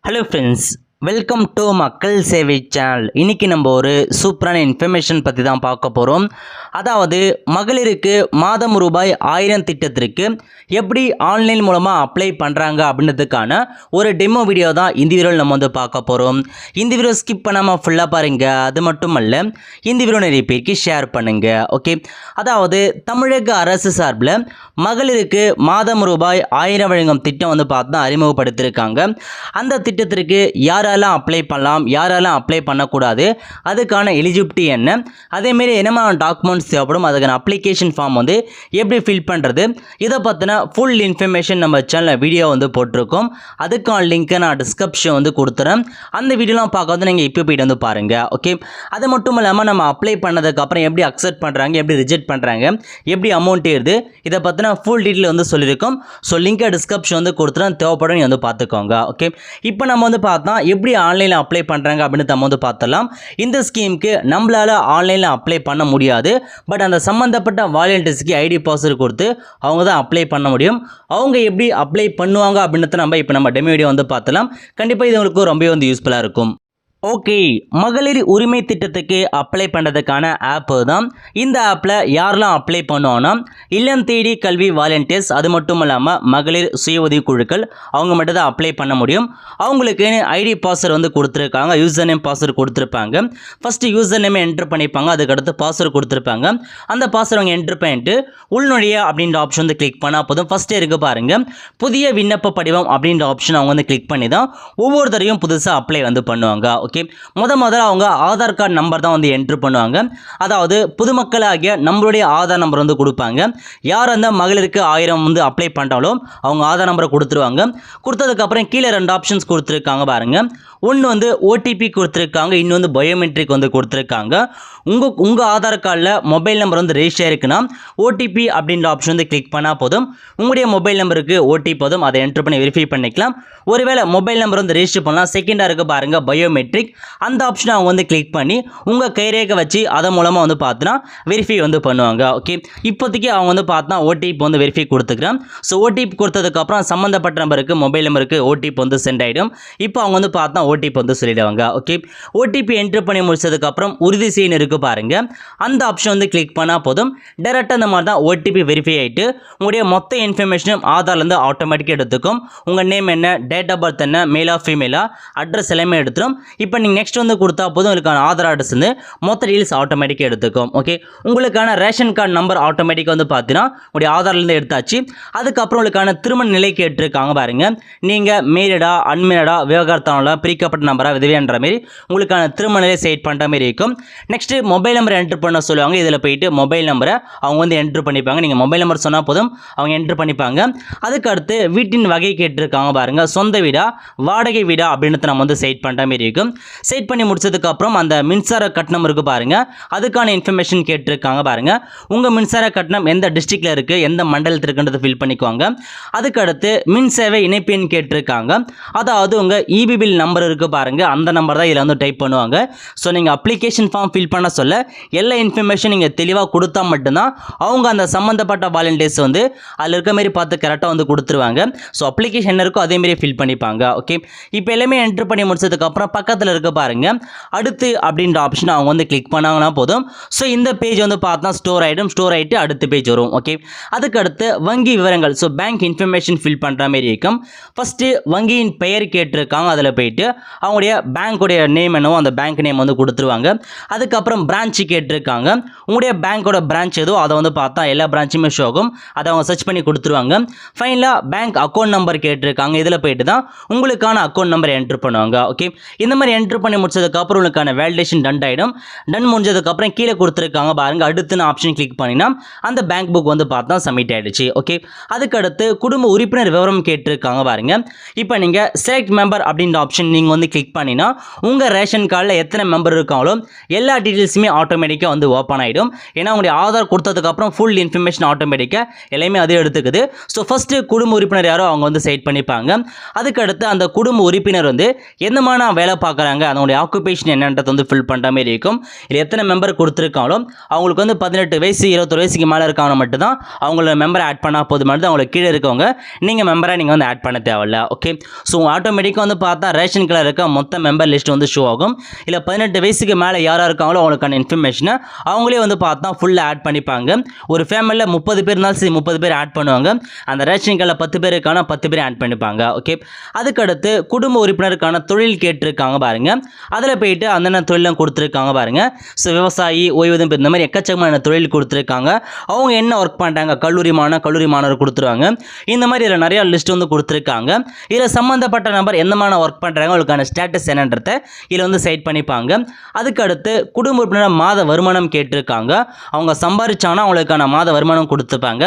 Hello friends, welcome to மக்கள் சேவை channel. இன்றைக்கி நம்ம ஒரு சூப்பரான இன்ஃபர்மேஷன் பற்றி தான் பார்க்க போகிறோம். அதாவது மகளிருக்கு மாதம் ரூபாய் 1000 திட்டத்திற்கு எப்படி ஆன்லைன் மூலமாக அப்ளை பண்ணுறாங்க அப்படின்றதுக்கான ஒரு டெமோ வீடியோ தான் இந்த வீடியோவில் நம்ம வந்து பார்க்க போகிறோம். இந்த வீடியோ ஸ்கிப் பண்ணாமல் ஃபுல்லாக பாருங்கள். அது மட்டும் அல்ல, இந்த வீடியோ நிறைய பேருக்கு ஷேர் பண்ணுங்கள். ஓகே, அதாவது தமிழக அரசு சார்பில் மகளிருக்கு மாதம் ரூபாய் 1000 வழங்கும் திட்டம் வந்து பார்த்து அறிமுகப்படுத்தியிருக்காங்க. அந்த திட்டத்திற்கு யாரெல்லாம் அப்ளை பண்ணலாம், யாரெல்லாம் அப்ளை பண்ணக்கூடாது, அதுக்கான எலிஜிபிலிட்டி என்ன, அதேமாரி என்னமான டாக்குமெண்ட்ஸ் தேவைப்படும், அதுக்கான அப்ளிகேஷன் ஃபார்ம் வந்து எப்படி ஃபில் பண்ணுறது, இதை பற்றின ஃபுல் இன்ஃபர்மேஷன் நம்ம சேனலில் வீடியோ வந்து போட்டிருக்கோம். அதுக்கான லிங்க்கை நான் டிஸ்கிரிப்ஷன் வந்து கொடுத்துறேன். அந்த வீடியோலாம் பார்க்காத நீங்கள் இப்போ போய்ட்டு வந்து பாருங்கள். ஓகே, அது மட்டும் இல்லாமல் நம்ம அப்ளை பண்ணதுக்கப்புறம் எப்படி அக்செப்ட் பண்ணுறாங்க, எப்படி ரிஜெக்ட் பண்ணுறாங்க, எப்படி அமௌண்ட் ஏறுது, இதை பற்றின ஃபுல் டீட்டெயில் வந்து சொல்லியிருக்கோம். ஸோ லிங்கை டிஸ்கிரிப்ஷன் வந்து கொடுத்துறேன், தேவைப்படும் நீங்கள் வந்து பார்த்துக்கோங்க. ஓகே, இப்போ நம்ம வந்து பார்த்தா எப்படி ஆன்லைனில் அப்ளை பண்ணுறாங்க அப்படின்னு நம்ம வந்து பார்த்தலாம். இந்த ஸ்கீமுக்கு நம்மளால் ஆன்லைனில் அப்ளை பண்ண முடியாது. பட் அந்த சம்மந்தப்பட்ட வாலண்டியர்ஸ்க்கு ஐடி பாஸ்வேர்டு கொடுத்து அவங்க தான் அப்ளை பண்ண முடியும். அவங்க எப்படி அப்ளை பண்ணுவாங்க அப்படின்றத நம்ம இப்போ நம்ம டெமோ வீடியோ வந்து பார்த்தலாம். கண்டிப்பாக இது உங்களுக்கு ரொம்ப வந்து யூஸ்ஃபுல்லாக இருக்கும். ஓகே, மகளிர் உரிமை திட்டத்துக்கு அப்ளை பண்ணுறதுக்கான ஆப்பு தான் இந்த ஆப்பில். யாரெல்லாம் அப்ளை பண்ணுவோன்னா இல்லம் தேடி கல்வி வாலண்டியர்ஸ், அது மட்டும் இல்லாமல் மகளிர் சுய உதவி குழுக்கள், அவங்க மட்டும் தான் அப்ளை பண்ண முடியும். அவங்களுக்கு ஐடி பாஸ்வேர்டு வந்து கொடுத்துருக்காங்க, யூசர் நேம் பாஸ்வேர்டு கொடுத்துருப்பாங்க. ஃபஸ்ட்டு யூசர் நேம் என்ட்ரு பண்ணிப்பாங்க, அதுக்கடுத்து பாஸ்வேர்டு கொடுத்துருப்பாங்க. அந்த பாஸ்வேர்டு அவங்க என்ட்ரு பண்ணிட்டு உள்நுழைய அப்படின்ற ஆப்ஷன் வந்து கிளிக் பண்ணால் போதும். ஃபஸ்ட்டு இருக்க பாருங்கள், புதிய விண்ணப்ப படிவம் அப்படின்ற ஆப்ஷன் அவங்க வந்து கிளிக் பண்ணி தான் ஒவ்வொருத்தரையும் புதுசாக அப்ளை வந்து பண்ணுவாங்க. ஓகே, முதல்ல அவங்க ஆதார் கார்டு நம்பர் தான் வந்து என்ட்ரு பண்ணுவாங்க. அதாவது பொதுமக்களாகிய நம்மளுடைய ஆதார் நம்பர் வந்து கொடுப்பாங்க. யார் அந்த மகளிருக்கு 1000 வந்து அப்ளை பண்ணுறாலும் அவங்க ஆதார் நம்பரை கொடுத்துருவாங்க. கொடுத்ததுக்கப்புறம் கீழே 2 ஆப்ஷன்ஸ் கொடுத்துருக்காங்க பாருங்க. ஒன்று வந்து ஓடிபி கொடுத்துருக்காங்க, இன்னும் வந்து பயோமெட்ரிக் வந்து கொடுத்துருக்காங்க. உங்கள் ஆதார் கார்டில் மொபைல் நம்பர் வந்து ரெஜிஸ்டர் இருக்குன்னா ஓடிபி அப்படின்ற ஆப்ஷன் வந்து கிளிக் பண்ணால் போதும். உங்களுடைய மொபைல் நம்பருக்கு ஓடிபி போதும், அதை என்ட்ரு பண்ணி வெரிஃபை பண்ணிக்கலாம். ஒருவேளை மொபைல் நம்பர் வந்து ரெஜிஸ்டர் பண்ணலாம். செகண்டாக இருக்க பாருங்கள் பயோமெட்ரிக், அந்த ஆப்ஷனை அவங்க வந்து கிளிக் பண்ணி உங்கள் கைரேகை வச்சு அதன் மூலமாக வந்து பார்த்தோன்னா வெரிஃபை வந்து பண்ணுவாங்க. ஓகே, இப்போதைக்கு அவங்க வந்து பார்த்தா ஓடிபி வந்து வெரிஃபை கொடுத்துக்கிறேன். ஸோ ஓடிபி கொடுத்ததுக்கப்புறம் சம்மந்தப்பட்ட நம்பருக்கு மொபைல் நம்பருக்கு ஓடிபி வந்து சென்ட் ஆகிடும். இப்போ அவங்க வந்து பார்த்தா ஓடிபி வந்து சொல்லிடுவாங்க. ஓகே, ஓடிபி என்ட்ரு பண்ணி முடிச்சதுக்கப்புறம் உறுதி செய்யணும் இருக்குது பாருங்கள், அந்த ஆப்ஷன் வந்து கிளிக் பண்ணால் போதும். டேரெக்டாக இந்த மாதிரி தான் ஓடிபி வெரிஃபை ஆகிட்டு உங்களுடைய மொத்த இன்ஃபர்மேஷனும் ஆதார்லேருந்து ஆட்டோமேட்டிக்காக எடுத்துக்கும். உங்கள் நேம் என்ன, டேட் ஆஃப் பர்த் என்ன, மேலா ஃபீமேலா, அட்ரஸ் எல்லாமே எடுத்துரும். இப்போ நீங்கள் நெக்ஸ்ட் வந்து கொடுத்தா போதும் உங்களுக்கான ஆதார் அட்ரஸ் வந்து மொத்த டீல்ஸ் ஆட்டோமேட்டிக்காக எடுத்துக்கும். ஓகே, உங்களுக்கான ரேஷன் கார்டு நம்பர் ஆட்டோமேட்டிக்காக வந்து பார்த்தீங்கன்னா உங்களுடைய ஆதார்லேருந்து எடுத்தாச்சு. அதுக்கப்புறம் உங்களுக்கான திருமண நிலை கேட்டிருக்காங்க பாருங்கள். நீங்கள் மேரிடா, அன்மேரிடா, விவகாரத்தானலா, பிரிக்கப்பட்ட நம்பரா, விதவைன்ற மாரி உங்களுக்கான திருமண நிலை செட் பண்ணுற மாதிரி இருக்கும். நெக்ஸ்ட்டு மொபைல் நம்பர் என்ட்ரு பண்ண சொல்லுவாங்க. இதில் போயிட்டு மொபைல் நம்பரை அவங்க வந்து என்ட்ரு பண்ணிப்பாங்க. நீங்கள் மொபைல் நம்பர் சொன்னால் போதும் அவங்க என்ட்ரு பண்ணிப்பாங்க. அதுக்கடுத்து வீட்டின் வகை கேட்டிருக்காங்க பாருங்கள். சொந்த வீடா, வாடகை வீடா அப்படின்னு நம்ம வந்து செட் பண்ணுற மாதிரி இருக்கும். செட் பண்ணி முடிச்சதுக்கப்புறம் அந்த மின்சார கட்டணம் இருக்குது பாருங்கள், அதுக்கான இன்ஃபர்மேஷன் கேட்டிருக்காங்க பாருங்கள். உங்கள் மின்சார கட்டணம் எந்த டிஸ்ட்ரிக்டில் இருக்குது, எந்த மண்டலத்தில் இருக்குன்றதை ஃபில் பண்ணிக்குவாங்க. அதுக்கடுத்து மின் சேவை இணைப்பு எண் கேட்டிருக்காங்க. அதாவது உங்கள் இபி பில் நம்பர் இருக்குது பாருங்கள், அந்த நம்பர் தான் இதில் வந்து டைப் பண்ணுவாங்க. ஸோ நீங்கள் அப்ளிகேஷன் ஃபார்ம் ஃபில் பண்ண சொல்ல எல்லா இன்ஃபர்மேஷன் நீங்கள் தெளிவாக கொடுத்தா மட்டும்தான் அவங்க அந்த சம்மந்தப்பட்ட வாலண்டியர்ஸ் வந்து அதில் இருக்க மாதிரி பார்த்து கரெக்டாக வந்து கொடுத்துருவாங்க. ஸோ அப்ளிகேஷன் என்ன இருக்கோ அதேமாரி ஃபில் பண்ணிப்பாங்க. ஓகே, இப்போ எல்லாமே என்ட்ரு பண்ணி முடிச்சதுக்கப்புறம் பக்கத்தில் இருக்க பாருங்கள் அடுத்து அப்படின்ற ஆப்ஷன் அவங்க வந்து கிளிக் பண்ணாங்கன்னா போதும். ஸோ இந்த பேஜ் வந்து பார்த்தா ஸ்டோர் ஆகிடும். ஸ்டோர் ஆகிட்டு அடுத்த பேஜ் வரும். ஓகே, அதுக்கடுத்து வங்கி விவரங்கள், ஸோ பேங்க் இன்ஃபர்மேஷன் ஃபில் பண்ணுற மாதிரி இருக்கும். ஃபஸ்ட்டு வங்கியின் பெயர் கேட்டிருக்காங்க, அதில் போயிட்டு அவங்களுடைய பேங்க்குடைய நேம் என்னவோ அந்த பேங்க் நேம் வந்து கொடுத்துருவாங்க. அதுக்கப்புறம் பிரான்ச்சு கேட்டிருக்காங்க. உங்களுடைய பேங்க்கோட பிரான்ச் ஏதோ அதை வந்து பார்த்தா எல்லா பிரான்ச்சுமே ஷோ ஆகும், அதை அவங்க சர்ச் பண்ணி கொடுத்துருவாங்க. ஃபைனலாக பேங்க் அக்கௌண்ட் நம்பர் கேட்டிருக்காங்க. இதில் போயிட்டு தான் உங்களுக்கான அக்கௌண்ட் நம்பர் என்ட்ரு பண்ணுவாங்க. ஓகே, இந்த மாதிரி என்ட்ரு பண்ணி முடிச்சதுக்கப்புறம் உங்களுக்கான வேலிடேஷன் டன் ஆகிடும். டன் முடிஞ்சதுக்கப்புறம் கீழே கொடுத்துருக்காங்க பாருங்கள் அடுத்துன்னு ஆப்ஷன் கிளிக் பண்ணினா அந்த பேங்க் புக் வந்து பார்த்தா சப்மிட் ஆகிடுச்சு. ஓகே, அதுக்கடுத்து குடும்ப உறுப்பினர் விவரம் கேட்டிருக்காங்க பாருங்கள். இப்போ நீங்கள் செலக்ட் மெம்பர் அப்படின்ற ஆப்ஷன் நீங்கள் நீங்கள் வந்து கிளிக் பண்ணினா உங்கள் ரேஷன் கார்டில் எத்தனை மெம்பர் இருக்காங்களோ எல்லா டீட்டெயில்ஸுமே ஆட்டோமேட்டிக்காக வந்து ஓப்பன் ஆகிடும். ஏன்னா உங்களுடைய ஆதார் கொடுத்ததுக்கப்புறம் ஃபுல் இன்ஃபர்மேஷன் ஆட்டோமேட்டிக்காக எல்லாமே அதே எடுத்துக்குது. ஸோ ஃபஸ்ட்டு குடும்ப உறுப்பினர் யாரோ அவங்க வந்து செட் பண்ணிப்பாங்க. அதுக்கடுத்து அந்த குடும்ப உறுப்பினர் வந்து என்னமான வேலை பார்க்குறாங்க, அதனுடைய ஆக்குபேஷன் என்னன்றது வந்து ஃபில் பண்ணுற மாதிரி இருக்கும். இல்லை எத்தனை மெம்பர் கொடுத்துருக்காங்களோ அவங்களுக்கு வந்து 18 வயசு 21 வயசுக்கு மேலே இருக்காங்க மட்டும்தான் அவங்கள மெம்பரை ஆட் பண்ணால் போதுமானது. அவங்களுக்கு கீழே இருக்கவங்க நீங்கள் மெம்பராக நீங்கள் வந்து ஆட் பண்ண தேவையில்ல. ஓகே, ஸோ ஆட்டோமேட்டிக்காக வந்து பார்த்தா ரேஷன் கார்டில் இருக்க மொத்த மெம்பர் லிஸ்ட் வந்து ஷோ ஆகும். இல்லை 18 வயசுக்கு மேலே யாராக இருக்காங்களோ அவங்களுக்கான இன்ஃபர்மேஷனை அவங்களே வந்து பார்த்தா ஃபுல்லாக ஆட் பண்ணிப்பாங்க. ஒரு ஃபேமிலியில் 30 பேர் இருந்தாலும் சரி 30 பேர் ஆட் பண்ணுவாங்க. அந்த ரேஷன் கார்டில் 10 பேர் இருக்கான 10 பேர் ஆட் பண்ணிப்பாங்க. ஓகே, அதுக்கடுத்து குடும்ப உறுப்பினருக்கான தொழில் கேட்டிருக்காங்க பாருங்க. அதில் போயிட்டு அந்தந்த தொழிலும் கொடுத்துருக்காங்க பாருங்க. ஸோ விவசாயி, ஓய்வூதியம் இந்த மாதிரி எக்கச்சக்கமான தொழில் கொடுத்துருக்காங்க. அவங்க என்ன ஒர்க் பண்ணுறாங்க, கல்லூரி மாணவர் கொடுத்துருவாங்க. இந்த மாதிரி இதில் நிறையா லிஸ்ட் வந்து கொடுத்துருக்காங்க. இதில் சம்மந்தப்பட்ட நபர் எந்தமான ஒர்க் பண்ணுறாங்க, அவங்களுக்கான ஸ்டேட்டஸ் என்னன்றதை இதில் வந்து செட் பண்ணிப்பாங்க. அதுக்கடுத்து குடும்ப உறுப்பினர் மாத வருமானம் கேட்டிருக்காங்க. அவங்க சம்பாதிச்சாங்கன்னா அவங்களுக்கான மாத வருமானம் கொடுத்துப்பாங்க.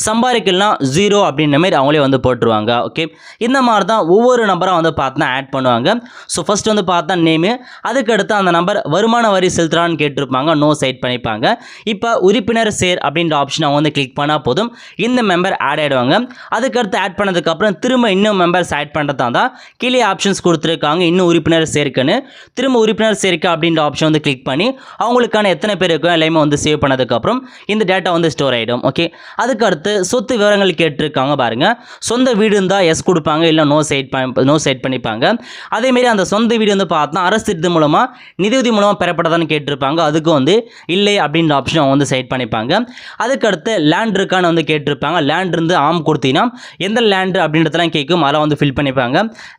சம்பாதிக்கலாம் 0 அப்படின்ற மாதிரி அவங்களே வந்து போட்டுருவாங்க. ஓகே, இந்த மாதிரி தான் ஒவ்வொரு நம்பரும் வந்து பார்த்தா ஆட் பண்ணுவாங்க. ஸோ ஃபர்ஸ்ட் வந்து பார்த்தா நேமு, அதுக்கடுத்து அந்த நம்பர் வருமான வரி செலுத்துறான்னு கேட்டிருப்பாங்க, நோ செட் பண்ணிப்பாங்க. இப்போ உறுப்பினர் சேர் அப்படின்ற ஆப்ஷன் அவங்க வந்து கிளிக் பண்ணால் போதும், இந்த மெம்பர் ஆட் ஆகிடுவாங்க. அதுக்கடுத்து ஆட் பண்ணதுக்கப்புறம் திரும்ப இன்னும் மெம்பர்ஸ் ஆட் பண்ணுறதா தான் கீழே ஆப்ஷன்ஸ் கொடுத்துருக்காங்க. இன்னும் உறுப்பினர் சேர்க்குன்னு திரும்ப உறுப்பினர் சேர்க்க அப்படின்ற ஆப்ஷன் வந்து கிளிக் பண்ணி அவங்களுக்கான எத்தனை பேர் இருக்கோ எல்லாமே வந்து சேவ் பண்ணதுக்கப்புறம் இந்த டேட்டா வந்து ஸ்டோர் ஆகிடும். ஓகே, அதுக்கடுத்து சொத்து விவரங்கள் கேட்டிருக்காங்க பாருங்க. சொந்த வீடு இருந்தால் எஸ் கொடுப்பாங்க, இல்லை நோ செட் பண்ணிப்பாங்க. அதேமாரி அந்த சொந்த வீடு வந்து பார்த்தா அரசு திட்டம் மூலமாக நிதியுதவி மூலமாக பெறப்பட்டதான்னு கேட்டிருப்பாங்க. அதுக்கும் வந்து இல்லை அப்படின்ற ஆப்ஷன் அவங்க வந்து செட் பண்ணிப்பாங்க. அதுக்கடுத்து லேண்ட் இருக்கான்னு வந்து கேட்டிருப்பாங்க. லேண்ட் இருந்து ஆம் கொடுத்தீங்கன்னா எந்த லேண்டு அப்படின்றதெல்லாம் கேட்கும், அதெல்லாம் வந்து ஃபில் பண்ணிப்பாங்க.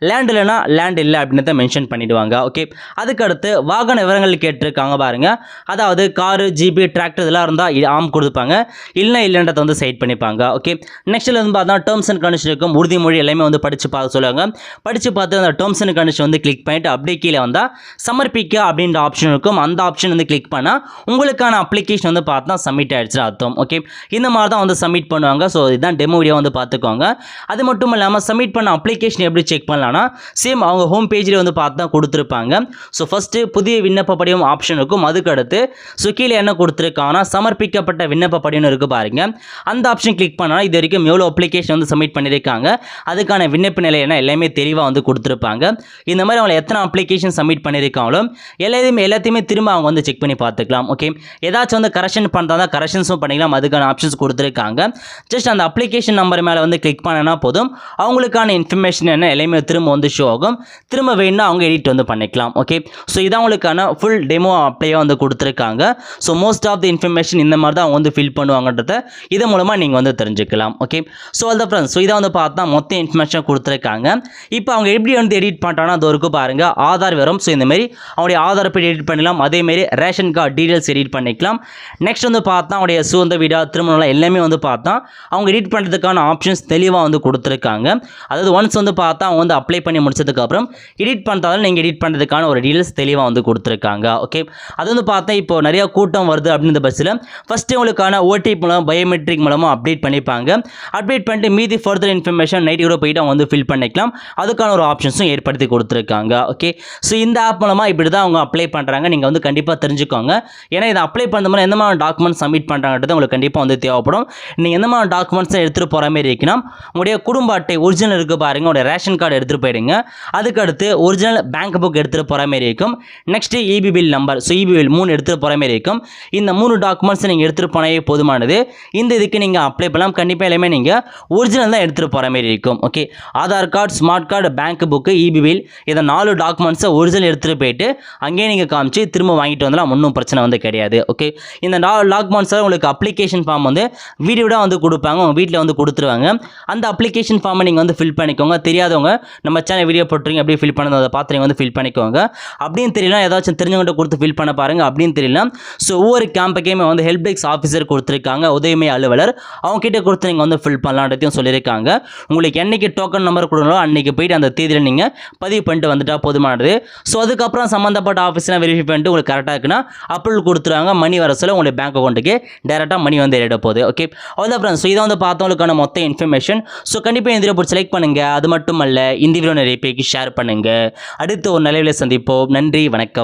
லேண்ட் இல்லைனா லேண்ட் இல்லை அப்படின்றத மென்ஷன் பண்ணிடுவாங்க. ஓகே, அதுக்கடுத்து வாகன விவரங்கள் கேட்டிருக்காங்க பாருங்க. அதாவது காரு, ஜிபி, டிராக்டர் இதெல்லாம் இருந்தால் ஆம் கொடுப்பாங்க, இல்லைன்றதை வந்து செட் பண்ணிப்பாங்க. ஓகே, நெக்ஸ்ட்ல வந்து பார்த்தா டேர்ம்ஸ் அண்ட் கண்டிஷன் இருக்கும், உறுதிமொழி எல்லாமே வந்து படித்து பார்க்க சொல்லுவாங்க. படித்து பார்த்து அந்த டேர்ம்ஸ் அண்ட் கண்டிஷன் வந்து கிளிக் பண்ணிட்டு அப்படியே கீழே வந்தால் சமர்ப்பிக்க அப்படின்ற ஆப்ஷன் இருக்கும். அந்த ஆப்ஷன் வந்து கிளிக் பண்ணால் உங்களுக்கான அப்ளிகேஷன் வந்து பார்த்தா சப்மிட் ஆயிடுச்சு அர்த்தம். ஓகே, இந்த மாதிரி தான் வந்து சப்மிட் பண்ணுவாங்க. ஸோ இதுதான் டெமோ வீடியோ வந்து பார்த்துக்கோங்க. அது மட்டும் இல்லாமல் சப்மிட் பண்ண அப்ளிகேஷன் எப்படி செக் பண்ணலாம்னா சேம் அவங்க ஹோம் பேஜில் வந்து பார்த்தா கொடுத்துருப்பாங்க. ஸோ ஃபஸ்ட்டு புதிய விண்ணப்ப படிவம் ஆப்ஷன் இருக்கும். அதுக்கடுத்து ஸோ கீழே என்ன கொடுத்துருக்காங்கன்னா சமர்ப்பிக்கப்பட்ட விண்ணப்ப படிவம் இருக்குது பாருங்க. அந்த ஆப்ஷன் கிளிக் பண்ணால் இது வரைக்கும் எவ்வளோ அப்ளிகேஷன் வந்து சப்மிட் பண்ணியிருக்காங்க, அதுக்கான விண்ணப்ப நிலை என்ன எல்லாமே தெளிவாக வந்து கொடுத்துருப்பாங்க. இந்த மாதிரி அவங்க எத்தனை அப்ளிகேஷன் சப்மிட் பண்ணியிருக்காங்களோ எல்லாத்தையுமே திரும்ப அவங்க வந்து செக் பண்ணி பார்த்துக்கலாம். ஓகே, ஏதாச்சும் வந்து கரெக்ஷன் பண்ணுறதா கரெக்ஷன்ஸும் பண்ணிக்கலாம். அதுக்கான ஆப்ஷன்ஸ் கொடுத்துருக்காங்க. ஜஸ்ட் அந்த அப்ளிகேஷன் நம்பர் மேலே வந்து கிளிக் பண்ணனா போதும், அவங்களுக்கான இன்ஃபர்மேஷன் என்ன எல்லாமே திரும்ப வந்து ஷோ ஆகும். திரும்ப வேணும்னா அவங்க எடிட் வந்து பண்ணிக்கலாம். ஓகே, ஸோ இதான் அவங்களுக்கான ஃபுல் டெமோ அப்படியே வந்து கொடுத்துருக்காங்க. So most of the information இந்த மாதிரி தான் அவங்க வந்து ஃபில் பண்ணுவாங்கன்றத இது மூலமாக நீங்கள் வந்து தெரிஞ்சுக்கலாம். ஓகே, ஸோ அது ஃப்ரெண்ட்ஸ், ஸோ இதை வந்து பார்த்தா மொத்த இன்ஃபர்மேஷன் கொடுத்துருக்காங்க. இப்போ அவங்க எப்படி வந்து எடிட் பண்ணுறாங்கன்னா அது வரைக்கும் பாருங்கள், ஆதார் வரும். ஸோ இந்தமாரி அவங்களுடைய ஆதார் போய் எடிட் பண்ணலாம். அதேமாரி ரேஷன் கார்டு டீடைல்ஸ் எடிட் பண்ணிக்கலாம். நெக்ஸ்ட் வந்து பார்த்தா அவங்களுடைய சொந்த வீடா திருமணம் எல்லாமே வந்து பார்த்தா அவங்க எடிட் பண்ணுறதுக்கான ஆப்ஷன்ஸ் தெளிவாக வந்து கொடுத்துருக்காங்க. அதாவது ஒன்ஸ் வந்து பார்த்தா அவங்க வந்து அப்ளை பண்ணி முடிச்சதுக்கப்புறம் எடிட் பண்ணுறதால நீங்கள் எடிட் பண்ணுறதுக்கான ஒரு டீடைல்ஸ் தெளிவாக வந்து கொடுத்துருக்காங்க. ஓகே, அது வந்து பார்த்தா இப்போ நிறையா கூட்டம் வருது அப்படின்ற பஸ்ஸில் ஃபஸ்ட்டு உங்களுக்கான ஓடிபி மூலம் பயோமெட்ரிக் மூலமாக அப்டேட் பண்ணிப்பாங்க. அப்டேட் பண்ணிட்டு மீதி ஃபர்தர் இன்ஃபர்மேஷன் நைட் கூட போயிட்டு அவங்க வந்து ஃபில் பண்ணிக்கலாம். அதுக்கான ஒரு ஆப்ஷன்ஸும் ஏற்படுத்தி கொடுத்துருக்காங்க. ஓகே, ஸோ இந்த ஆப் மூலமாக இப்படி தான் அவங்க அப்ளை பண்ணுறாங்க. நீங்கள் வந்து கண்டிப்பாக தெரிஞ்சுக்கோங்க. ஏன்னா இதை அப்ளை பண்ணுற மாதிரி எந்த மாதிரி டாக்குமெண்ட் சப்மிட் பண்ணுறாங்கிறது உங்களுக்கு கண்டிப்பாக வந்து தேவைப்படும். நீங்கள் எந்த மாதிரி டாக்குமெண்ட்ஸை எடுத்துகிட்டு போகிற மாதிரி இருக்குன்னா உங்களுடைய குடும்ப அட்டை ஒரிஜினல் இருக்குது பாருங்கள், உங்களுடைய ரேஷன் கார்டு எடுத்துகிட்டு போயிடுங்க. அதுக்கடுத்து ஒரிஜினல் பேங்க் புக் எடுத்துகிட்டு போகிற மாதிரி இருக்கும். Next EB bill number, so EB bill 3 எடுத்துகிட்டு போகிற மாதிரி இருக்கும். இந்த 3 டாக்குமெண்ட்ஸை நீங்கள் எடுத்துகிட்டு போனாலே போதுமானது. இந்த இதுக்கு நீங்கள் அப்ளை பண்ணலாம். கண்டிப்பாக எல்லாமே நீங்கள் ஒரிஜினல் தான் எடுத்துகிட்டு போகிற மாதிரி இருக்கும். Okay, Aadhaar card, smart card, bank book, EB bill, இதை 4 டாக்குமெண்ட்ஸை ஒரிஜினல் எடுத்துகிட்டு போயிட்டு அங்கேயே நீங்கள் காமிச்சு திரும்ப வாங்கிட்டு வந்தாலும் ஒன்றும் பிரச்சனை வந்து கிடையாது. ஓகே, இந்த டாக்குமெண்ட்ஸை உங்களுக்கு அப்ளிகேஷன் ஃபார்ம் வந்து வீடியோடாக வந்து கொடுப்பாங்க, உங்கள் வீட்டில் வந்து கொடுத்துருவாங்க. அந்த அப்ளிகேஷன் ஃபார்மை நீங்கள் வந்து ஃபில் பண்ணிக்கோங்க. தெரியாதவங்க நம்ம சேனல் வீடியோ போட்டுருங்க எப்படி ஃபில் பண்ணணும் அதை பார்த்து நீங்கள் வந்து ஃபில் பண்ணிக்கோங்க. அப்படின்னு தெரியல ஏதாச்சும் தெரிஞ்சவங்கள்ட்ட கொடுத்து ஃபில் பண்ண பாருங்கள். அப்படின்னு தெரியல ஸோ ஒவ்வொரு கேம்புக்கையுமே வந்து ஹெல்ப் டெஸ்க் ஆஃபீஸர் கொடுத்துருக்காங்க, உதவி அலுவலர், அவங்க கிட்ட கொடுத்து நீங்கள் வந்து ஃபில் பண்ணலான்றதையும் சொல்லியிருக்காங்க. உங்களுக்கு என்னைக்கு டோக்கன் நம்பர் கொடுக்கணும் அன்றைக்கி போயிட்டு அந்த தேதியில் நீங்கள் பதிவு பண்ணிட்டு வந்துட்டால் போதுமானது. ஸோ அதுக்கப்புறம் சம்மந்தப்பட்ட ஆஃபீஸ்லாம் வெரிஃபை பண்ணிட்டு உங்களுக்கு கரெக்டாக இருக்குன்னா அப்ரூவல் கொடுத்துருவாங்க. மணி வர சொல்ல உங்களுடைய பேங்க் அக்கௌண்ட்டுக்கு டேரெக்டாக மணி வந்து ஏறிட போகுது. ஓகே, அவ்வளோதான் ஃப்ரெண்ட்ஸ். ஸோ இதை வந்து பார்த்தவங்களுக்கான மொத்த இன்ஃபர்மேஷன். ஸோ கண்டிப்பாக இந்த வீடியோ பிடிச்சி லைக் பண்ணுங்கள். அது மட்டும் அல்ல இந்த வீடியோ நிறைய பேருக்கு ஷேர் பண்ணுங்கள். பண்ணுங்கள். அடுத்த ஒரு நிலையில் சந்திப்போம். நன்றி, வணக்கம்.